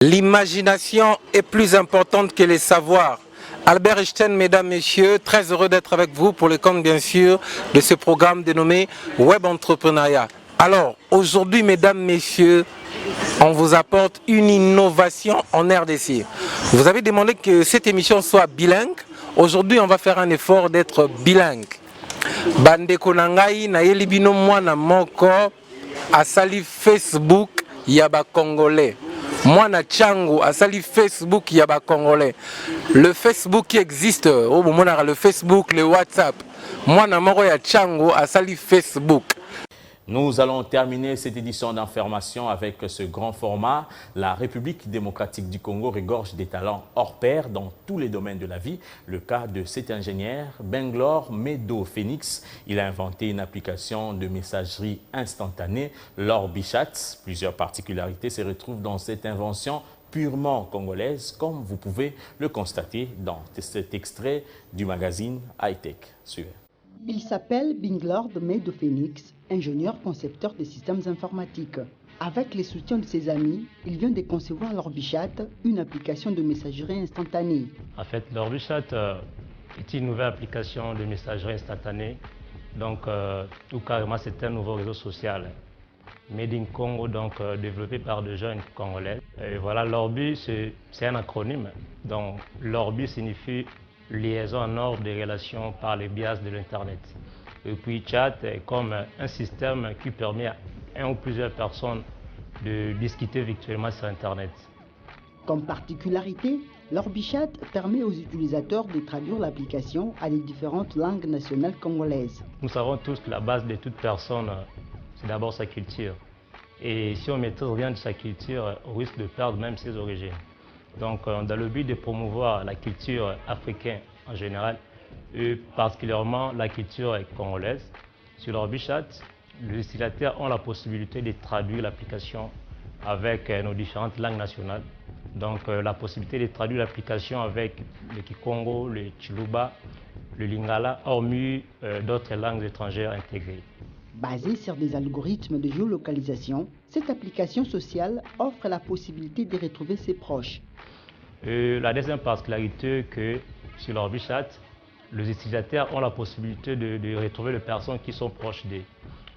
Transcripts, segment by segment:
L'imagination est plus importante que les savoirs. Albert Einstein, mesdames, messieurs, très heureux d'être avec vous pour le compte, bien sûr, de ce programme dénommé Web Entrepreneuriat. Alors, aujourd'hui, mesdames, messieurs, on vous apporte une innovation en RDC. Vous avez demandé que cette émission soit bilingue. Aujourd'hui, on va faire un effort d'être bilingue. Bandeko nangai na yelibino mwana moko asali Facebook yaba congolais. Mwana changu asali Facebook yaba congolais. Le Facebook qui existe, le Facebook, le WhatsApp. Mwana moko ya changu asali Facebook. Nous allons terminer cette édition d'information avec ce grand format. La République démocratique du Congo regorge des talents hors pair dans tous les domaines de la vie. Le cas de cet ingénieur, Benglor Medo Phoenix, il a inventé une application de messagerie instantanée, l'Orbichat. Plusieurs particularités se retrouvent dans cette invention purement congolaise, comme vous pouvez le constater dans cet extrait du magazine High-Tech. Suivez. Il s'appelle Benglor Medo Phoenix, ingénieur concepteur de systèmes informatiques. Avec le soutien de ses amis, il vient de concevoir l'Orbichat, une application de messagerie instantanée. En fait, l'Orbichat est une nouvelle application de messagerie instantanée. Donc, tout carrément, c'est un nouveau réseau social. Made in Congo, donc développé par des jeunes congolais. Et voilà, l'Orbi, c'est un acronyme. Donc, l'Orbi signifie liaison en ordre des relations par les biais de l'Internet. Et puis chat est comme un système qui permet à une ou plusieurs personnes de discuter virtuellement sur Internet. Comme particularité, l'Orbichat permet aux utilisateurs de traduire l'application à les différentes langues nationales congolaises. Nous savons tous que la base de toute personne, c'est d'abord sa culture. Et si on ne maîtrise rien de sa culture, on risque de perdre même ses origines. Donc, dans le but de promouvoir la culture africaine en général, et particulièrement la culture congolaise, sur l'Orbichat, les utilisateurs ont la possibilité de traduire l'application avec nos différentes langues nationales. Donc, la possibilité de traduire l'application avec le Kikongo, le Chiluba, le Lingala, hormis d'autres langues étrangères intégrées. Basée sur des algorithmes de géolocalisation, cette application sociale offre la possibilité de retrouver ses proches. La deuxième particularité que sur l'Orbichat, les utilisateurs ont la possibilité de retrouver les personnes qui sont proches d'eux,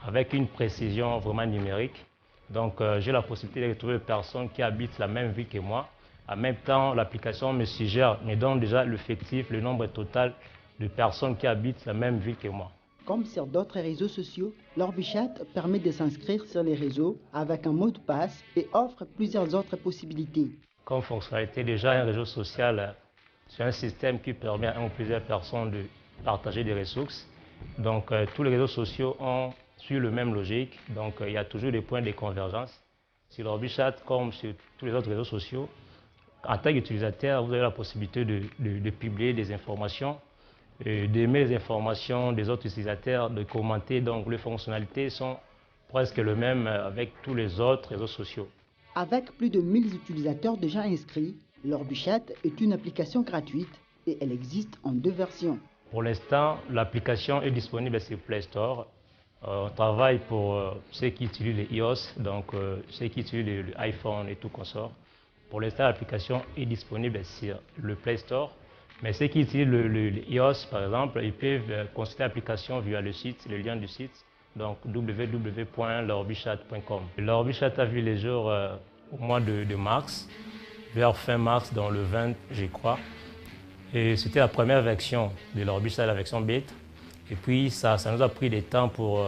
avec une précision vraiment numérique. Donc j'ai la possibilité de retrouver les personnes qui habitent la même ville que moi. En même temps, l'application me suggère, me donne déjà l'effectif, le nombre total de personnes qui habitent la même ville que moi. Comme sur d'autres réseaux sociaux, l'Orbichat permet de s'inscrire sur les réseaux avec un mot de passe et offre plusieurs autres possibilités. Comme fonctionnalité, déjà un réseau social, c'est un système qui permet à une ou plusieurs personnes de partager des ressources. Donc tous les réseaux sociaux ont suivi la même logique, donc il y a toujours des points de convergence. Sur l'Orbichat, comme sur tous les autres réseaux sociaux, en tant qu'utilisateur, vous avez la possibilité de publier des informations, d'aimer les informations des autres utilisateurs, de commenter. Donc les fonctionnalités sont presque les mêmes avec tous les autres réseaux sociaux. Avec plus de 1000 utilisateurs déjà inscrits, l'Orbichat est une application gratuite et elle existe en 2 versions. Pour l'instant, l'application est disponible sur Play Store. On travaille pour ceux qui utilisent les iOS, donc ceux qui utilisent l'iPhone et tout consort. Pour l'instant, l'application est disponible sur le Play Store. Mais ceux qui utilisent le iOS, par exemple, ils peuvent consulter l'application via le site, le lien du site. Donc www.l'orbichat.com. L'Orbichat a vu les jours au mois de mars, vers fin mars, dans le 20, je crois. Et c'était la première version de l'Orbichat, la version bêta. Et puis ça nous a pris du temps pour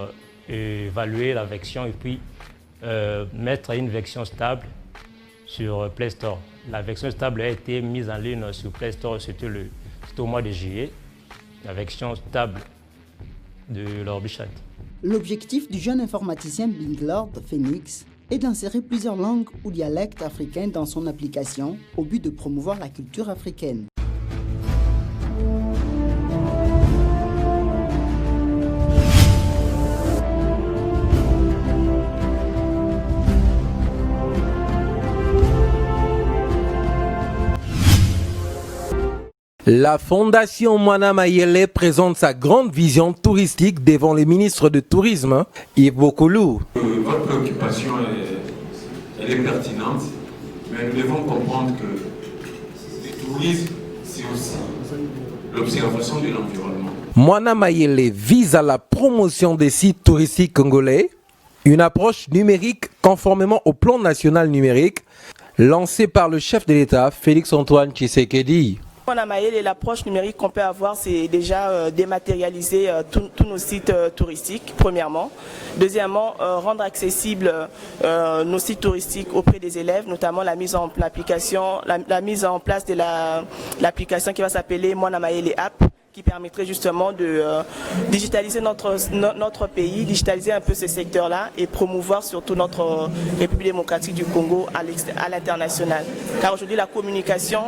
évaluer la version et puis mettre une version stable sur Play Store. La version stable a été mise en ligne sur Play Store, c'était au mois de juillet, la version stable de l'Orbichat. L'objectif du jeune informaticien Benglor Phoenix est d'insérer plusieurs langues ou dialectes africains dans son application au but de promouvoir la culture africaine. La Fondation Mwana Mayele présente sa grande vision touristique devant le ministre de Tourisme, Yves Bokoulou. Votre préoccupation elle est pertinente, Mais nous devons comprendre que le tourisme, c'est aussi l'observation de l'environnement. Mwana Mayele vise à la promotion des sites touristiques congolais, une approche numérique conformément au plan national numérique lancé par le chef de l'État, Félix-Antoine Tshisekedi. Mwana Mayele, l'approche numérique qu'on peut avoir, c'est déjà dématérialiser tous nos sites touristiques, premièrement. Deuxièmement, rendre accessibles nos sites touristiques auprès des élèves, notamment la mise en place de l'application qui va s'appeler Mwana Mayele App, qui permettrait justement de digitaliser notre pays, digitaliser un peu ce secteur-là et promouvoir surtout notre République démocratique du Congo à l'international. Car aujourd'hui, la communication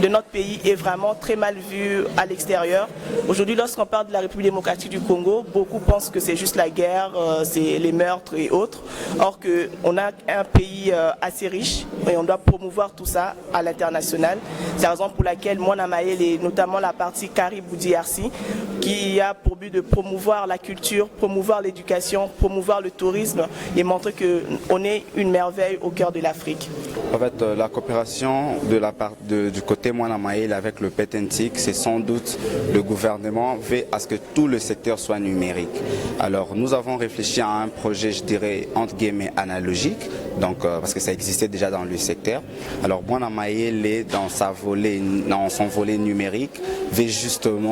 de notre pays est vraiment très mal vue à l'extérieur. Aujourd'hui, lorsqu'on parle de la République démocratique du Congo, beaucoup pensent que c'est juste la guerre, c'est les meurtres et autres. Or qu'on a un pays assez riche et on doit promouvoir tout ça à l'international. C'est la raison pour laquelle Mwana Mayele et notamment la partie Caribou DRC, qui a pour but de promouvoir la culture, promouvoir l'éducation, promouvoir le tourisme et montrer qu'on est une merveille au cœur de l'Afrique. En fait, la coopération du côté Mwana Mayele avec le PETENTIC, c'est sans doute le gouvernement veut à ce que tout le secteur soit numérique. Alors nous avons réfléchi à un projet, je dirais, entre guillemets analogique, donc, parce que ça existait déjà dans le secteur. Alors Mwana Mayele, dans son volet numérique, veut justement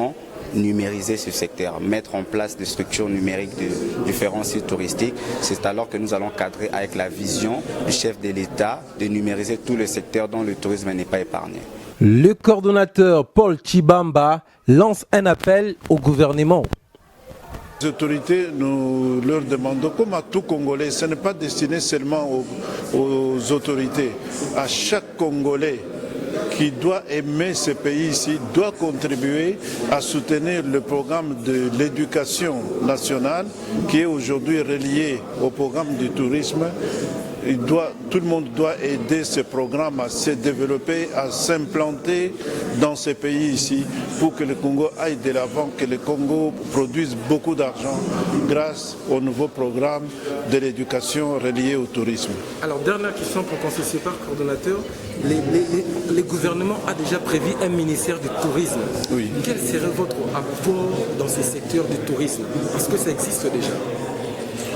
numériser ce secteur, mettre en place des structures numériques de différents sites touristiques. C'est alors que nous allons cadrer avec la vision du chef de l'État de numériser tout le secteur dont le tourisme n'est pas épargné. Le coordonnateur Paul Chibamba lance un appel au gouvernement. Les autorités, nous leur demandons, comme à tout Congolais, ce n'est pas destiné seulement aux autorités, à chaque Congolais qui doit aimer ce pays ici, doit contribuer à soutenir le programme de l'éducation nationale qui est aujourd'hui relié au programme du tourisme. Tout le monde doit aider ce programme à se développer, à s'implanter dans ce pays ici pour que le Congo aille de l'avant, que le Congo produise beaucoup d'argent grâce au nouveau programme de l'éducation relié au tourisme. Alors, dernière question pour qu'on se sépare, coordonnateur. Le gouvernement a déjà prévu un ministère du tourisme. Oui. Quel serait votre apport dans ce secteur du tourisme? Parce que ça existe déjà.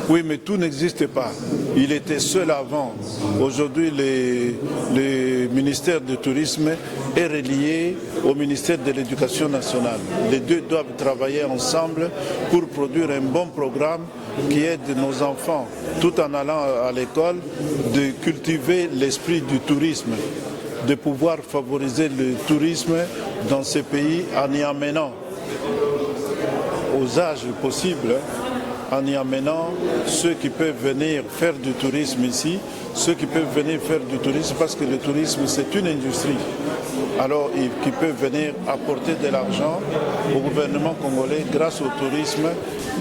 Oui, mais tout n'existe pas. Il était seul avant. Aujourd'hui, le ministère du Tourisme est relié au ministère de l'Éducation nationale. Les deux doivent travailler ensemble pour produire un bon programme qui aide nos enfants, tout en allant à l'école, de cultiver l'esprit du tourisme, de pouvoir favoriser le tourisme dans ces pays en y amenant aux âges possibles, en y amenant ceux qui peuvent venir faire du tourisme ici, ceux qui peuvent venir faire du tourisme parce que le tourisme c'est une industrie. Alors qui peuvent venir apporter de l'argent au gouvernement congolais grâce au tourisme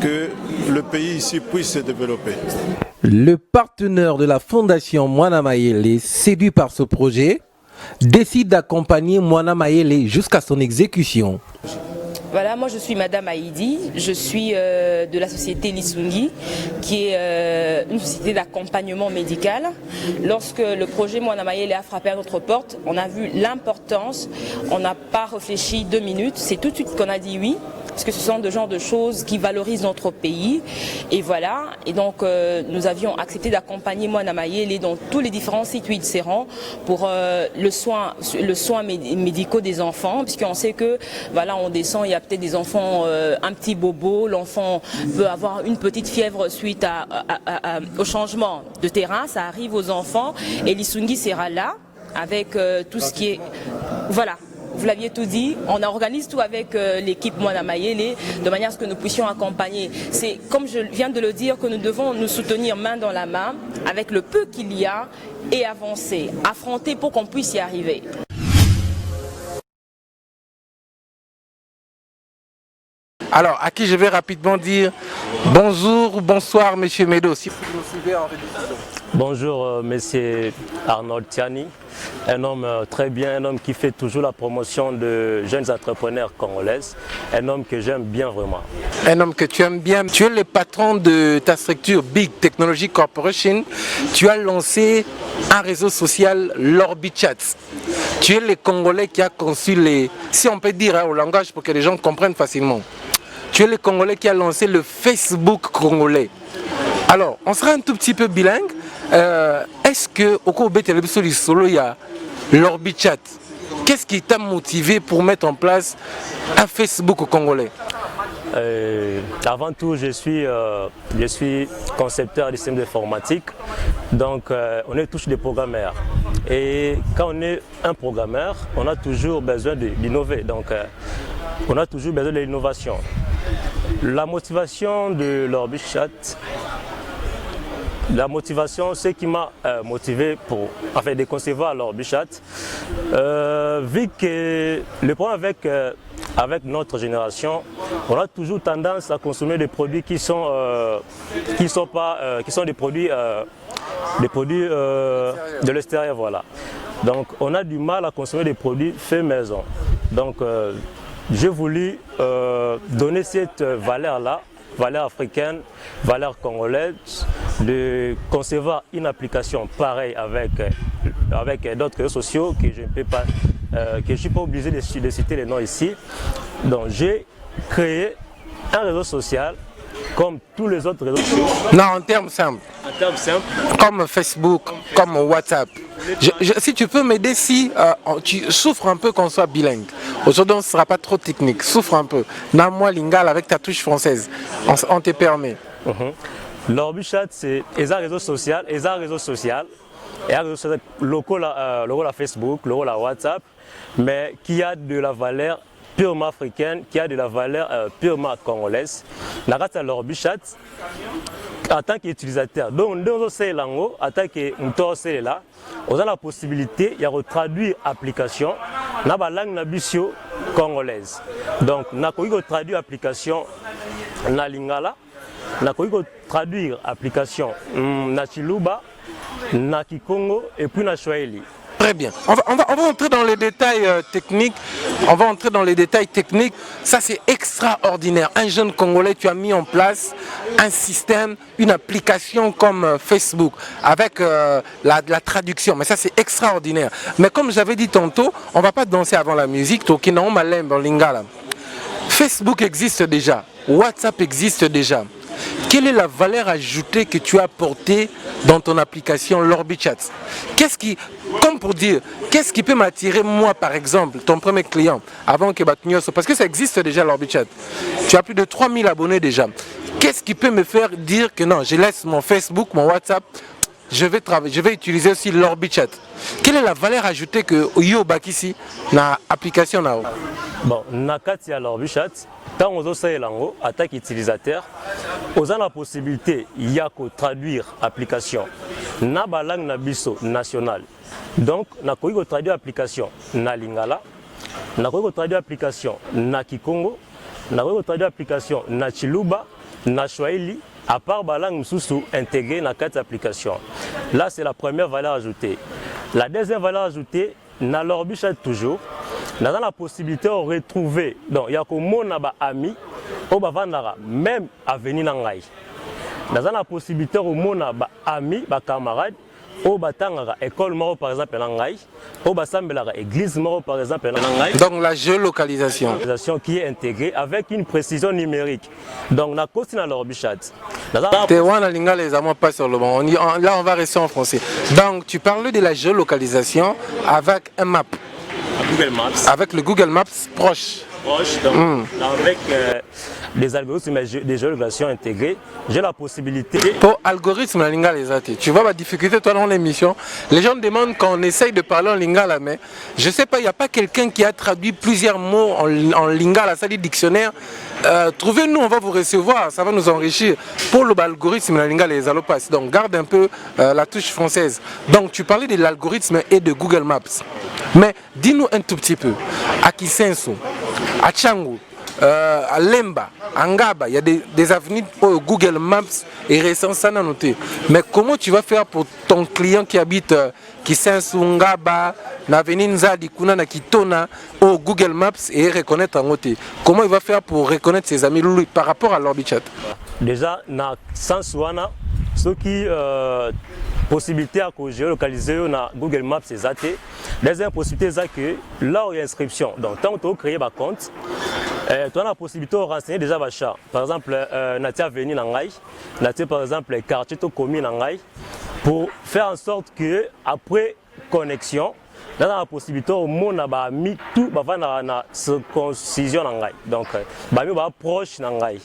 que le pays ici puisse se développer. Le partenaire de la fondation Mwana Mayele, séduit par ce projet, décide d'accompagner Mwana Mayele jusqu'à son exécution. Voilà, moi je suis Madame Haïdi, je suis de la société Lisungi, qui est une société d'accompagnement médical. Lorsque le projet Mwana Mayele a frappé à notre porte, on a vu l'importance, on n'a pas réfléchi 2 minutes, c'est tout de suite qu'on a dit oui. Parce que ce sont de genre de choses qui valorisent notre pays. Et voilà, et donc nous avions accepté d'accompagner Mwana Mayele dans tous les différents sites où il se rend pour le soin médicaux des enfants, puisqu'on sait que voilà, on descend, il y a peut-être des enfants, un petit bobo, l'enfant peut avoir une petite fièvre suite au changement de terrain, ça arrive aux enfants, et Lisungi sera là avec tout ce qui est... Voilà. Vous l'aviez tout dit, on organise tout avec l'équipe Mwana Mayele de manière à ce que nous puissions accompagner. C'est comme je viens de le dire que nous devons nous soutenir main dans la main avec le peu qu'il y a et avancer, affronter pour qu'on puisse y arriver. Alors, à qui je vais rapidement dire bonjour ou bonsoir, Monsieur Medo, si vous nous suivez en rediffusion. Bonjour, monsieur Arnold Tiani, un homme très bien, un homme qui fait toujours la promotion de jeunes entrepreneurs congolaises, un homme que j'aime bien vraiment. Un homme que tu aimes bien. Tu es le patron de ta structure Big Technology Corporation. Tu as lancé un réseau social, l'Orbichat. Tu es le Congolais qui a conçu les, si on peut dire au langage pour que les gens comprennent facilement. Tu es le Congolais qui a lancé le Facebook congolais. Alors, on sera un tout petit peu bilingue. Est-ce que au cours de solo il y a l'Orbichat? Qu'est-ce qui t'a motivé pour mettre en place un Facebook au congolais? Avant tout, je suis concepteur de systèmes informatiques, donc on est tous des programmeurs. Et quand on est un programmeur, on a toujours besoin d'innover, donc on a toujours besoin de l'innovation. La motivation de l'Orbichat, ce qui m'a motivé pour de concevoir l'Orbichat, vu que le problème avec notre génération, on a toujours tendance à consommer des produits qui sont des produits de l'extérieur, voilà. Donc on a du mal à consommer des produits faits maison. Donc j'ai voulu donner cette valeur-là, valeur africaine, valeur congolaise, de concevoir une application pareille avec d'autres réseaux sociaux que je ne peux pas, que je ne suis pas obligé de citer les noms ici. Donc j'ai créé un réseau social comme tous les autres réseaux sociaux. Non, en termes simples. En termes simples. Comme Facebook, comme WhatsApp. Si tu peux m'aider, si tu souffres un peu qu'on soit bilingue. Aujourd'hui, on ne sera pas trop technique. Souffre un peu. Namwa Lingala avec ta touche française. On te permet. L'Orbichat, c'est un réseau social. Et un réseau social local à Facebook, local à WhatsApp, mais qui a de la valeur purement africaine, qui a de la valeur purement congolaise. L'Orbichat, en tant qu'utilisateur, donc nous sommes en tant que là, on a la possibilité de traduire l'application dans la langue congolaise. Donc, on a traduire l'application na lingala, on a traduire l'application na chiluba, na kikongo et puis na swahili. Très bien. On va entrer dans les détails techniques. On va entrer dans les détails techniques. Ça, c'est extraordinaire. Un jeune Congolais, tu as mis en place un système, une application comme Facebook avec la traduction. Mais ça, c'est extraordinaire. Mais comme j'avais dit tantôt, on ne va pas danser avant la musique. Facebook existe déjà. WhatsApp existe déjà. Quelle est la valeur ajoutée que tu as apportée dans ton application l'Orbichat? Comme pour dire, qu'est-ce qui peut m'attirer moi par exemple, ton premier client, avant que Batnioso, parce que ça existe déjà l'Orbichat. Tu as plus de 3000 abonnés déjà. Qu'est-ce qui peut me faire dire que non, je laisse mon Facebook, mon WhatsApp, je vais utiliser aussi l'Orbichat? Quelle est la valeur ajoutée que Yo Bakisi na application na? Bon, nakati ya l'Orbichat, quand on a attaque utilisateur, on a la possibilité de traduire l'application na langue na biso nationale. Donc, on a traduire l'application na lingala, on a traduire l'application na kikongo, on a traduire l'application na chiluba, na swahili, à part la langue intégrée dans cette application. Là, c'est la première valeur ajoutée. La deuxième valeur ajoutée, dans l'Orbichat toujours, nous avons la possibilité de retrouver, donc il y a des amis, même à venir dans l'Aïe. Nous avons la possibilité de retrouver des amis, des camarades, au batanga école maro par exemple en ngai au basambela église maro par exemple en ngai. Donc la géolocalisation qui est intégrée avec une précision numérique. Donc na kosi na l'Orbichat. Tewana linga les amours pas sur le bon. Là on va rester en français. Donc tu parles de la géolocalisation avec un map. Google Maps. Avec le Google Maps proche. Donc, avec des algorithmes de géolocalisation intégrés, j'ai la possibilité... Pour algorithme en lingala, tu vois ma difficulté toi dans l'émission. Les gens demandent quand on essaye de parler en lingala, mais je ne sais pas, il n'y a pas quelqu'un qui a traduit plusieurs mots en lingala, ça dit dictionnaire. Trouvez-nous, on va vous recevoir, ça va nous enrichir. Pour l'algorithme en lingala, les allopas. Donc garde un peu la touche française. Donc tu parlais de l'algorithme et de Google Maps. Mais dis-nous un tout petit peu, à Kisenso, à Tchangu, à Lemba, à Ngaba, il y a des avenues pour Google Maps et récent ça n'a noté. Mais comment tu vas faire pour ton client qui habite qui s'est Ngaba, l'avenue Nzadi, Kuna na Kitona, au Google Maps et reconnaître en côté? Comment il va faire pour reconnaître ses amis lui par rapport à l'Orbichat? Déjà, na sens wana, ce qui possibilité à géolocaliser na Google Maps c'est athée. Deuxième possibilité c'est que là où il y a inscription, donc tant que tu as créé un compte, tu as la possibilité de renseigner déjà votre chat. Par exemple, Natia Avenue Nangai, Natia par exemple quartier to commune Nangai, pour faire en sorte que après connexion, là on a la possibilité au monde a mis tout na circoncision Nangai. Donc ba mi ba proche Nangai.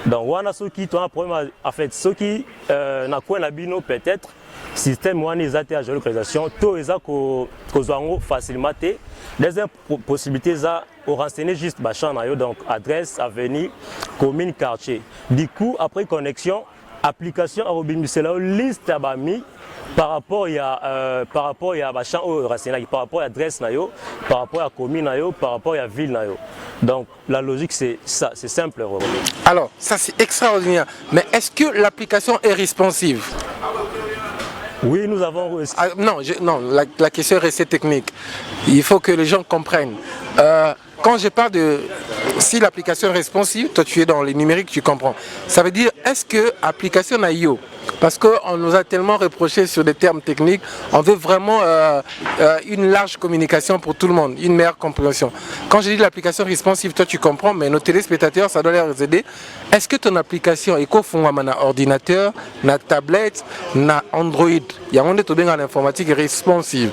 Donc wana ceux qui ont un problème en fait ceux qui na quoi na bino peut-être système wana ezate à géolocalisation to eza ko zwango facilement té deuxième possibilité za au renseigner juste ba champ na yo donc adresse avenue commune quartier du coup après connexion application à obimisela liste abami par rapport à machin au renseignement par rapport à adresse na yo par rapport à commune na yo par rapport à ville na yo. Donc la logique c'est ça, c'est simple. Alors ça c'est extraordinaire, mais est-ce que l'application est responsive? Oui, nous avons... non, la question est restée technique. Il faut que les gens comprennent. Quand je parle de si l'application est responsive, toi tu es dans les numériques, tu comprends. Ça veut dire, est-ce que l'application a IO? Parce qu'on nous a tellement reproché sur des termes techniques, on veut vraiment une large communication pour tout le monde, une meilleure compréhension. Quand je dis l'application responsive, toi tu comprends, mais nos téléspectateurs, ça doit les aider. Est-ce que ton application est confondue na ordinateur, na tablette, na Android? Il y a un monde en informatique responsive.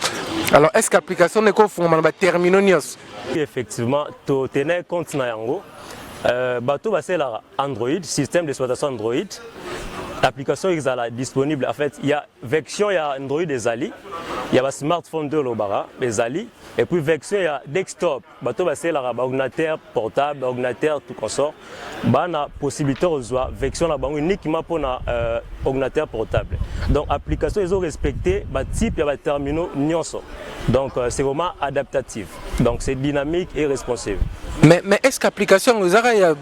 Alors est-ce que l'application est confondue na terminonios? Effectivement, tu tenais compte na yango. Bateau c'est la Android, système d'exploitation Android. L'application est disponible. En fait, il y a version, il y a Android des Ali, il y a un smartphone de l'Obara, des Ali, et puis version, il y a desktop. Bateau c'est la ordinateur portable, ordinateur tout consort. Bah na possibilité de voir version là uniquement pour na ordinateur portable. Donc application ils ont respecté bah type il y a terminaux nyonso. Donc c'est vraiment adaptatif. Donc c'est dynamique et responsive. Mais est-ce qu'application vous avez le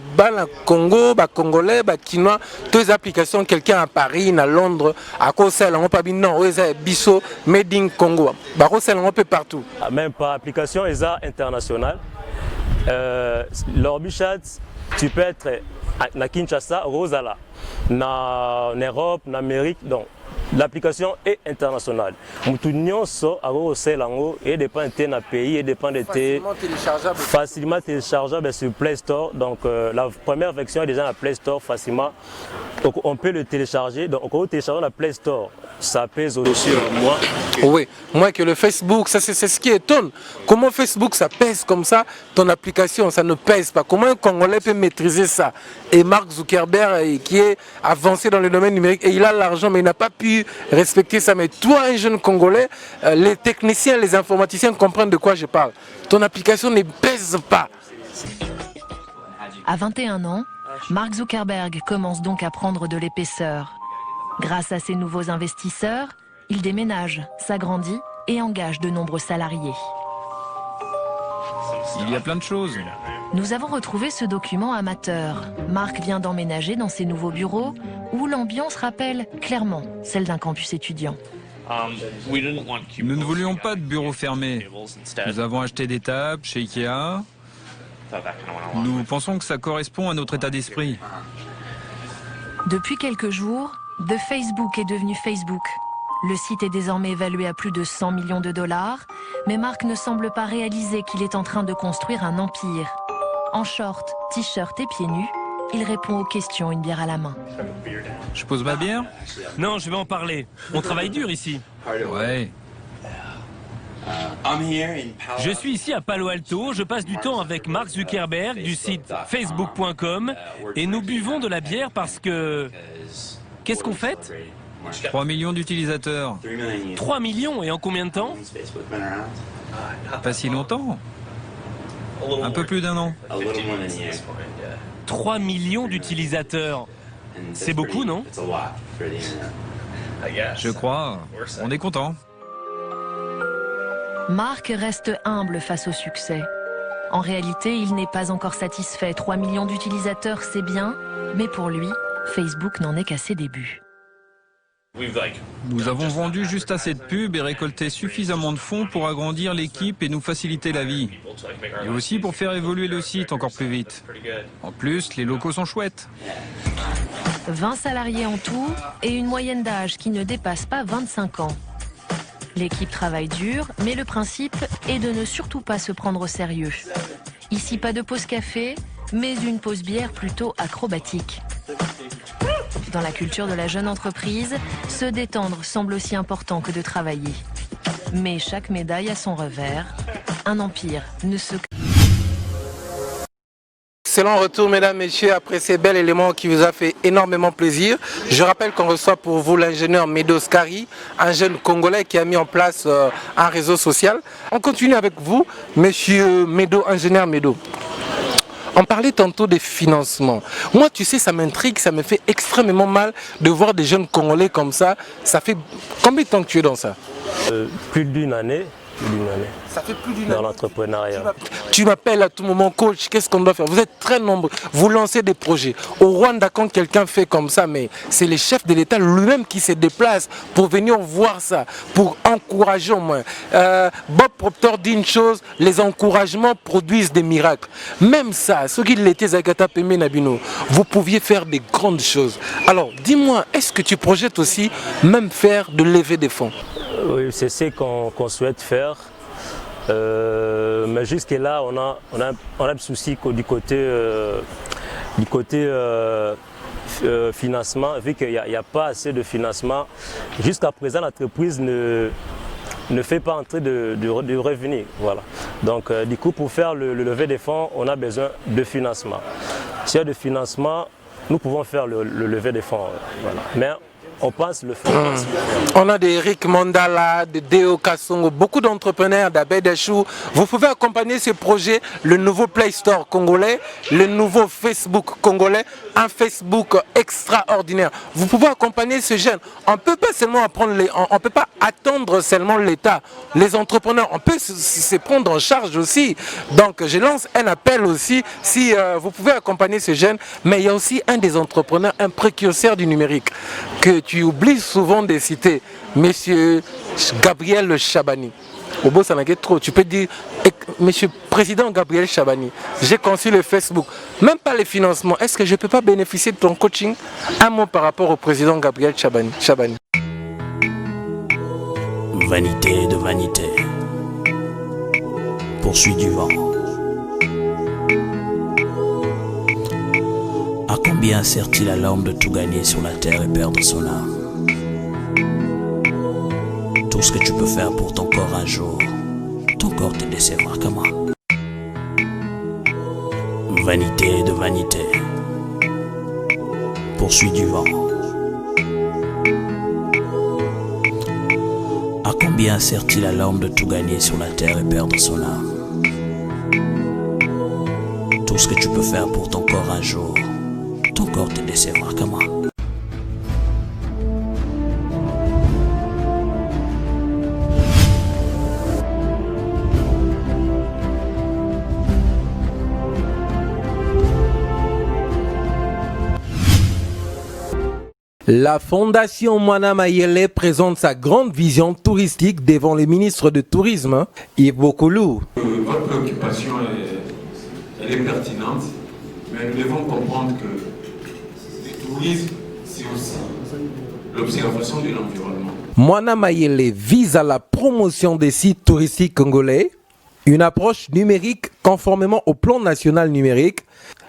Congo, le Congolais, le Chinois, toutes les applications quelqu'un à Paris, à Londres, à Cossel, on peut pas non, Bisso, Made in Congo, Cossel, on peut partout. Même pas application ESA internationale. L'Orbichat, tu peux être à Kinshasa, Rosala, en Europe, en Amérique, donc. L'application est internationale. Et dépend de pays et dépend de facilement téléchargeable sur Play Store. Donc la première version est déjà dans la Play Store facilement. Donc on peut le télécharger. Donc on peut télécharger dans la Play Store. Ça pèse au-dessus moi. Oui, moi que le Facebook, ça c'est ce qui étonne. Comment Facebook ça pèse comme ça, ton application ça ne pèse pas. Comment un Congolais peut maîtriser ça? Et Mark Zuckerberg qui est avancé dans le domaine numérique et il a l'argent mais il n'a pas pu respecter ça. Mais toi, un jeune Congolais, les techniciens, les informaticiens comprennent de quoi je parle. Ton application ne pèse pas. À 21 ans, Mark Zuckerberg commence donc à prendre de l'épaisseur. Grâce à ses nouveaux investisseurs, il déménage, s'agrandit et engage de nombreux salariés. Il y a plein de choses. Nous avons retrouvé ce document amateur. Marc vient d'emménager dans ses nouveaux bureaux où l'ambiance rappelle clairement celle d'un campus étudiant. Nous ne voulions pas de bureau fermé. Nous avons acheté des tables chez Ikea. Nous pensons que ça correspond à notre état d'esprit. Depuis quelques jours, The Facebook est devenu Facebook. Le site est désormais évalué à plus de 100 millions de dollars, mais Marc ne semble pas réaliser qu'il est en train de construire un empire. En short, t-shirt et pieds nus, il répond aux questions, une bière à la main. Je pose ma bière? Non, je vais en parler. On travaille dur ici. Ouais. Je suis ici à Palo Alto, je passe du temps avec Mark Zuckerberg du site facebook.com et nous buvons de la bière parce que... Qu'est-ce qu'on fête? 3 millions d'utilisateurs. 3 millions et en combien de temps? Pas si longtemps. Un peu plus d'un an. 3 millions d'utilisateurs. C'est beaucoup, non? Je crois. On est content. Marc reste humble face au succès. En réalité, il n'est pas encore satisfait. 3 millions d'utilisateurs, c'est bien, mais pour lui, Facebook n'en est qu'à ses débuts. Nous avons vendu juste assez de pubs et récolté suffisamment de fonds pour agrandir l'équipe et nous faciliter la vie. Et aussi pour faire évoluer le site encore plus vite. En plus, les locaux sont chouettes. 20 salariés en tout et une moyenne d'âge qui ne dépasse pas 25 ans. L'équipe travaille dur, mais le principe est de ne surtout pas se prendre au sérieux. Ici, pas de pause café, mais une pause bière plutôt acrobatique. Dans la culture de la jeune entreprise, se détendre semble aussi important que de travailler. Mais chaque médaille a son revers. Un empire ne se... Excellent retour, mesdames, messieurs, après ces bels éléments qui vous a fait énormément plaisir. Je rappelle qu'on reçoit pour vous l'ingénieur Medo Skari, un jeune Congolais qui a mis en place un réseau social. On continue avec vous, monsieur Medo, ingénieur Medo. On parlait tantôt des financements. Moi, tu sais, ça m'intrigue, ça me fait extrêmement mal de voir des jeunes Congolais comme ça. Ça fait combien de temps que tu es dans ça? Plus d'une année. Ça fait plus d'une dans année. l'entrepreneuriat. Tu m'appelles à tout moment, coach, qu'est-ce qu'on doit faire? Vous êtes très nombreux, vous lancez des projets. Au Rwanda, quand quelqu'un fait comme ça, mais c'est le chef de l'État lui-même qui se déplace pour venir voir ça, pour encourager au moins. Bob Proctor dit une chose, les encouragements produisent des miracles. Même ça, ce qu'il était Zagata Pembe Nabino, vous pouviez faire des grandes choses. Alors, dis-moi, est-ce que tu projettes aussi même faire de lever des fonds? Oui, c'est ce qu'on souhaite faire. Mais jusque-là, on a le souci du côté financement, vu qu'il n'y a pas assez de financement. Jusqu'à présent, l'entreprise ne fait pas entrer de revenus. Voilà. Donc, du coup, pour faire le lever des fonds, on a besoin de financement. S'il y a de financement, nous pouvons faire le lever des fonds. Voilà. Mais on pense le faire. On a des Eric Mandala, des Deo Kassongo, beaucoup d'entrepreneurs d'Abedachou. Vous pouvez accompagner ce projet, le nouveau Play Store congolais, le nouveau Facebook congolais, un Facebook extraordinaire. Vous pouvez accompagner ce jeune. On ne peut pas seulement on peut pas attendre seulement l'État. Les entrepreneurs, on peut se prendre en charge aussi. Donc je lance un appel aussi, si vous pouvez accompagner ce jeune, mais il y a aussi un des entrepreneurs, un précurseur du numérique, que tu oublies souvent de citer, monsieur Gabriel Chabani. Au beau, ça n'a pas trop. Tu peux dire, monsieur président Gabriel Chabani, j'ai conçu le Facebook, même pas les financements. Est-ce que je ne peux pas bénéficier de ton coaching? Un mot par rapport au président Gabriel Chabani. Vanité de vanité, poursuit du vent. À combien sert-il à l'homme de tout gagner sur la terre et perdre son âme? Tout ce que tu peux faire pour ton corps un jour, ton corps te décevra comment? Vanité de vanité, poursuit du vent. À combien sert-il à l'homme de tout gagner sur la terre et perdre son âme? Tout ce que tu peux faire pour ton corps un jour, ton corps te décevra comment? La Fondation Mwana Mayele présente sa grande vision touristique devant le ministre de Tourisme, Yves Bokoulou. Votre préoccupation elle est pertinente, mais nous devons comprendre que le tourisme, c'est aussi l'observation de l'environnement. Mwana Mayele vise à la promotion des sites touristiques congolais, une approche numérique conformément au plan national numérique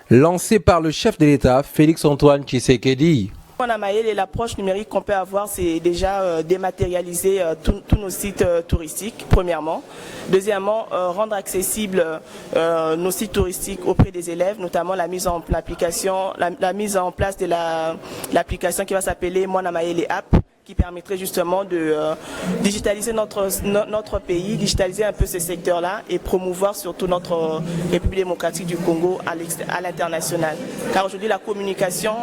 lancé par le chef de l'État, Félix-Antoine Tshisekedi. Mwana Mayele, l'approche numérique qu'on peut avoir, c'est déjà dématérialiser tous nos sites touristiques, premièrement. Deuxièmement, rendre accessibles nos sites touristiques auprès des élèves, notamment la mise en place de l'application qui va s'appeler Mwana Mayele App, qui permettrait justement de digitaliser notre pays, digitaliser un peu ces secteurs-là et promouvoir surtout notre République démocratique du Congo à l'international. Car aujourd'hui, la communication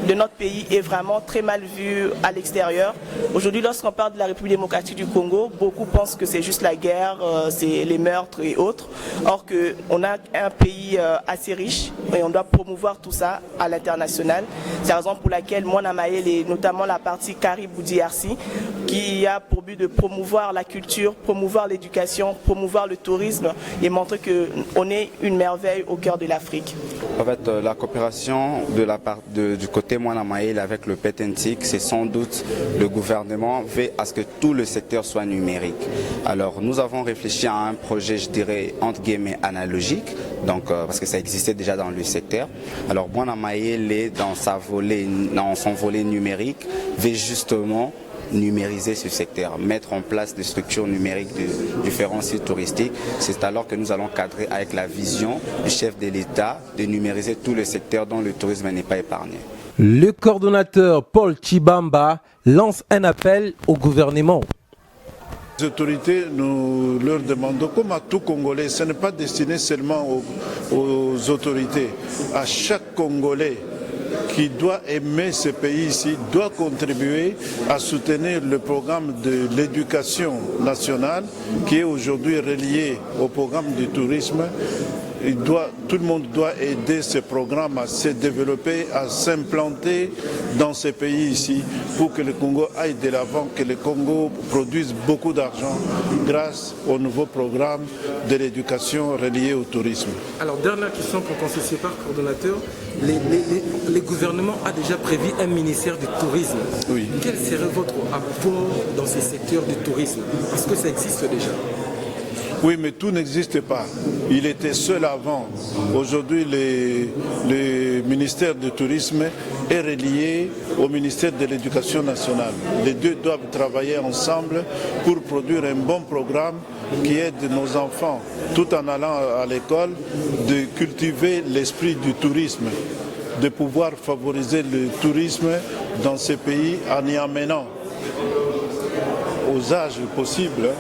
de notre pays est vraiment très mal vue à l'extérieur. Aujourd'hui, lorsqu'on parle de la République démocratique du Congo, beaucoup pensent que c'est juste la guerre, c'est les meurtres et autres. Or qu'on a un pays assez riche et on doit promouvoir tout ça à l'international. C'est la raison pour laquelle Mwana Mayele et notamment la partie Caribou DRC qui a pour but de promouvoir la culture, promouvoir l'éducation, promouvoir le tourisme et montrer qu'on est une merveille au cœur de l'Afrique. En fait, la coopération du côté Mwana Mayele avec le PETENTIC, c'est sans doute le gouvernement veut à ce que tout le secteur soit numérique. Alors nous avons réfléchi à un projet, je dirais, entre guillemets analogique, donc, parce que ça existait déjà dans le secteur. Alors Mwana Mayele, dans son volet numérique, veut justement numériser ce secteur, mettre en place des structures numériques de différents sites touristiques. C'est alors que nous allons cadrer avec la vision du chef de l'État de numériser tout le secteur dont le tourisme n'est pas épargné. Le coordonnateur Paul Chibamba lance un appel au gouvernement. Les autorités, nous leur demandons, comme à tout Congolais, ce n'est pas destiné seulement aux autorités, à chaque Congolais qui doit aimer ce pays ici, doit contribuer à soutenir le programme de l'éducation nationale qui est aujourd'hui relié au programme du tourisme. Tout le monde doit aider ce programme à se développer, à s'implanter dans ces pays ici pour que le Congo aille de l'avant, que le Congo produise beaucoup d'argent grâce au nouveau programme de l'éducation relié au tourisme. Alors, dernière question pour qu'on se sépare, coordonnateur. Le gouvernement a déjà prévu un ministère du tourisme. Oui. Quel serait votre apport dans ces secteurs du tourisme? Est-ce que ça existe déjà? Oui, mais tout n'existe pas. Il était seul avant. Aujourd'hui, le ministère du Tourisme est relié au ministère de l'Éducation nationale. Les deux doivent travailler ensemble pour produire un bon programme qui aide nos enfants, tout en allant à l'école, de cultiver l'esprit du tourisme, de pouvoir favoriser le tourisme dans ces pays en y amenant aux âges possibles,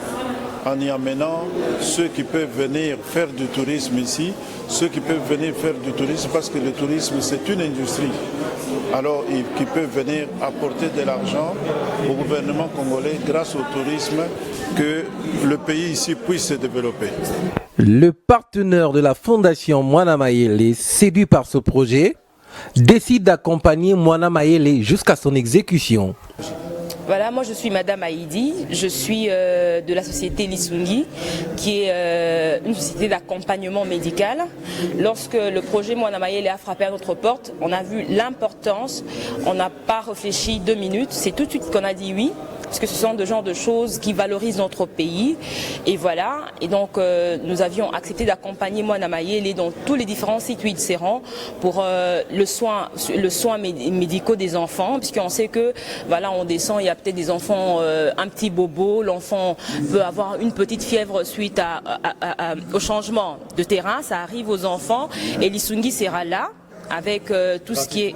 en y amenant ceux qui peuvent venir faire du tourisme ici, ceux qui peuvent venir faire du tourisme parce que le tourisme c'est une industrie. Alors qui peuvent venir apporter de l'argent au gouvernement congolais grâce au tourisme que le pays ici puisse se développer. Le partenaire de la fondation Mwana Mayele, séduit par ce projet, décide d'accompagner Mwana Mayele jusqu'à son exécution. Voilà, moi je suis Madame Haïdi, je suis de la société Lisungi, qui est une société d'accompagnement médical. Lorsque le projet Mwana Mayele a frappé à notre porte, on a vu l'importance, on n'a pas réfléchi 2 minutes, c'est tout de suite qu'on a dit oui. Parce que ce sont de genre de choses qui valorisent notre pays. Et voilà, et donc nous avions accepté d'accompagner Mwana Mayele dans tous les différents sites où il se rend pour le soin médicaux des enfants, puisqu'on sait que voilà, on descend, il y a peut-être des enfants, un petit bobo, l'enfant peut avoir une petite fièvre suite au changement de terrain, ça arrive aux enfants, et Lisungi sera là avec tout ce qui est...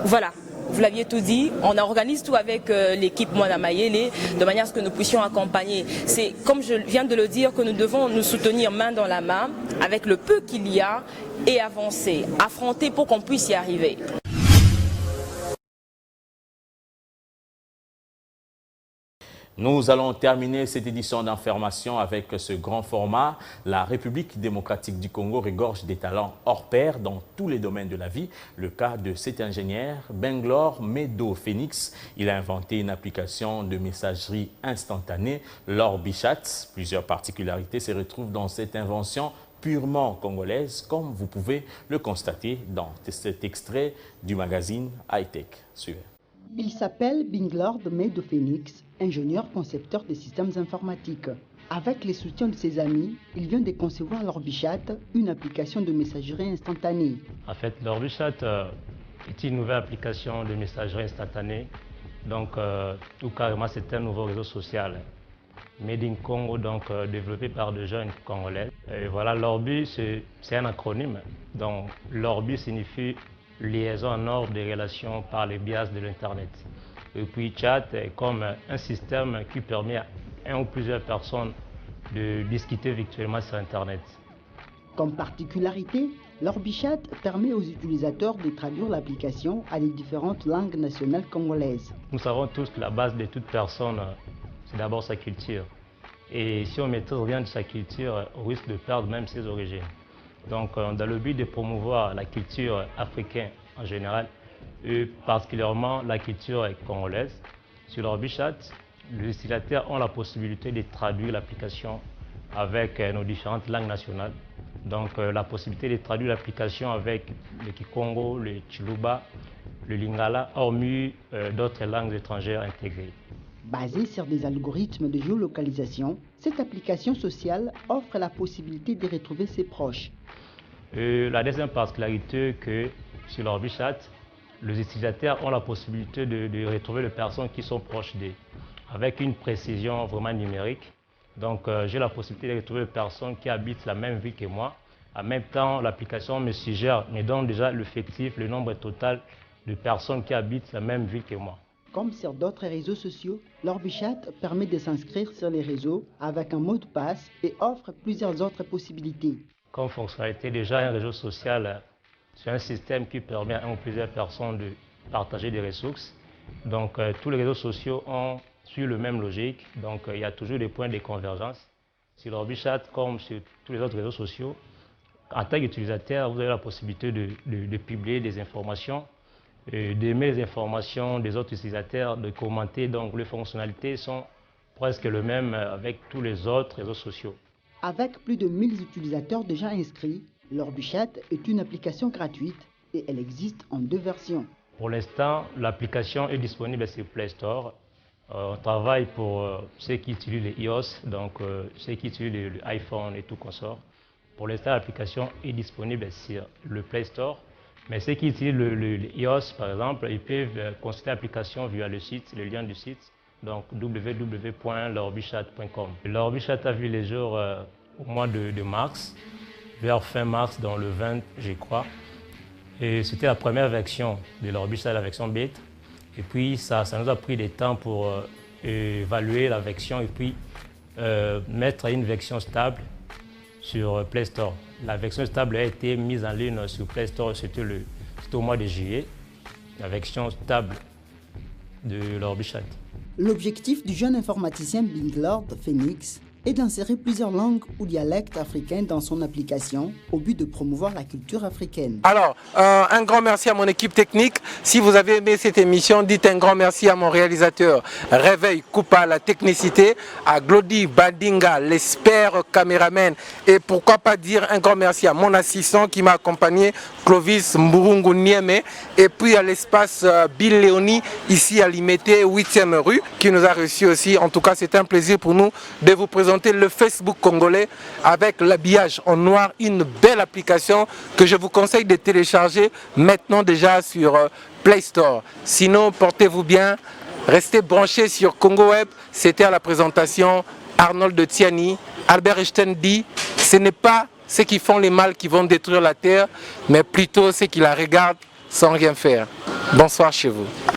Voilà. Vous l'aviez tout dit, on organise tout avec l'équipe Mwana Mayele de manière à ce que nous puissions accompagner. C'est comme je viens de le dire que nous devons nous soutenir main dans la main avec le peu qu'il y a et avancer, affronter pour qu'on puisse y arriver. Nous allons terminer cette édition d'information avec ce grand format. La République démocratique du Congo regorge des talents hors pair dans tous les domaines de la vie. Le cas de cet ingénieur, Benglor Medo Phoenix, il a inventé une application de messagerie instantanée, l'Orbichat. Plusieurs particularités se retrouvent dans cette invention purement congolaise, comme vous pouvez le constater dans cet extrait du magazine High-Tech. Suivez. Il s'appelle Benglor Medo Phoenix, ingénieur concepteur de systèmes informatiques. Avec les soutiens de ses amis, il vient de concevoir l'Orbichat, une application de messagerie instantanée. En fait, l'Orbichat est une nouvelle application de messagerie instantanée. Donc, tout carrément, c'est un nouveau réseau social. Made in Congo, donc développé par des jeunes congolais. Et voilà, l'Orbi, c'est un acronyme. Donc, l'Orbi signifie liaison en ordre des relations par les biais de l'Internet. Et puis chat est comme un système qui permet à une ou plusieurs personnes de discuter virtuellement sur Internet. Comme particularité, l'Orbichat permet aux utilisateurs de traduire l'application à les différentes langues nationales congolaises. Nous savons tous que la base de toute personne, c'est d'abord sa culture. Et si on ne maîtrise rien de sa culture, on risque de perdre même ses origines. Donc, dans le but de promouvoir la culture africaine en général, et particulièrement la culture congolaise, sur l'Orbichat, les utilisateurs ont la possibilité de traduire l'application avec nos différentes langues nationales. Donc, la possibilité de traduire l'application avec le Kikongo, le Chiluba, le Lingala, hormis d'autres langues étrangères intégrées. Basée sur des algorithmes de géolocalisation, cette application sociale offre la possibilité de retrouver ses proches. La deuxième particularité que sur l'Orbichat, les utilisateurs ont la possibilité de retrouver les personnes qui sont proches d'eux, avec une précision vraiment numérique. Donc j'ai la possibilité de retrouver les personnes qui habitent la même ville que moi. En même temps, l'application me suggère, me donne déjà l'effectif, le nombre total de personnes qui habitent la même ville que moi. Comme sur d'autres réseaux sociaux, l'Orbichat permet de s'inscrire sur les réseaux avec un mot de passe et offre plusieurs autres possibilités. Comme fonctionnalité, déjà un réseau social, c'est un système qui permet à une ou plusieurs personnes de partager des ressources. Donc tous les réseaux sociaux ont sur la même logique, donc il y a toujours des points de convergence. Sur l'Orbichat, comme sur tous les autres réseaux sociaux, en tant qu'utilisateur, vous avez la possibilité de publier des informations, d'aimer les informations des autres utilisateurs, de commenter. Donc les fonctionnalités sont presque les mêmes avec tous les autres réseaux sociaux. Avec plus de 1000 utilisateurs déjà inscrits, l'Orbichat est une application gratuite et elle existe en 2 versions. Pour l'instant, l'application est disponible sur Play Store. On travaille pour ceux qui utilisent les iOS, donc ceux qui utilisent l'iPhone et tout consort. Pour l'instant, l'application est disponible sur le Play Store. Mais ceux qui utilisent le iOS, par exemple, ils peuvent consulter l'application via le site, le lien du site, donc www.l'orbichat.com. L'Orbichat a vu les jours au mois de mars, vers fin mars, dans le 20, je crois. Et c'était la première version de l'Orbichat, la version bêta. Et puis ça nous a pris du temps pour évaluer la version et puis mettre une version stable sur Play Store. La version stable a été mise en ligne sur Play Store, c'était au mois de juillet, la version stable de l'Orbichat. L'objectif du jeune informaticien Binglord Phoenix est d'insérer plusieurs langues ou dialectes africains dans son application au but de promouvoir la culture africaine. Alors, un grand merci à mon équipe technique. Si vous avez aimé cette émission, dites un grand merci à mon réalisateur Réveil Koupa, la technicité, à Glody Badinga, l'expert caméraman, et pourquoi pas dire un grand merci à mon assistant qui m'a accompagné, Clovis Mburungu Nieme, et puis à l'espace Bill Léoni, ici à Limité, 8e rue, qui nous a reçus aussi. En tout cas, c'est un plaisir pour nous de vous présenter le Facebook congolais avec l'habillage en noir, une belle application que je vous conseille de télécharger maintenant déjà sur Play Store. Sinon, portez-vous bien, restez branchés sur Congo Web. C'était à la présentation Arnold de Tiani. Albert Einstein dit, ce n'est pas ceux qui font les mal qui vont détruire la terre, mais plutôt ceux qui la regardent sans rien faire. Bonsoir chez vous.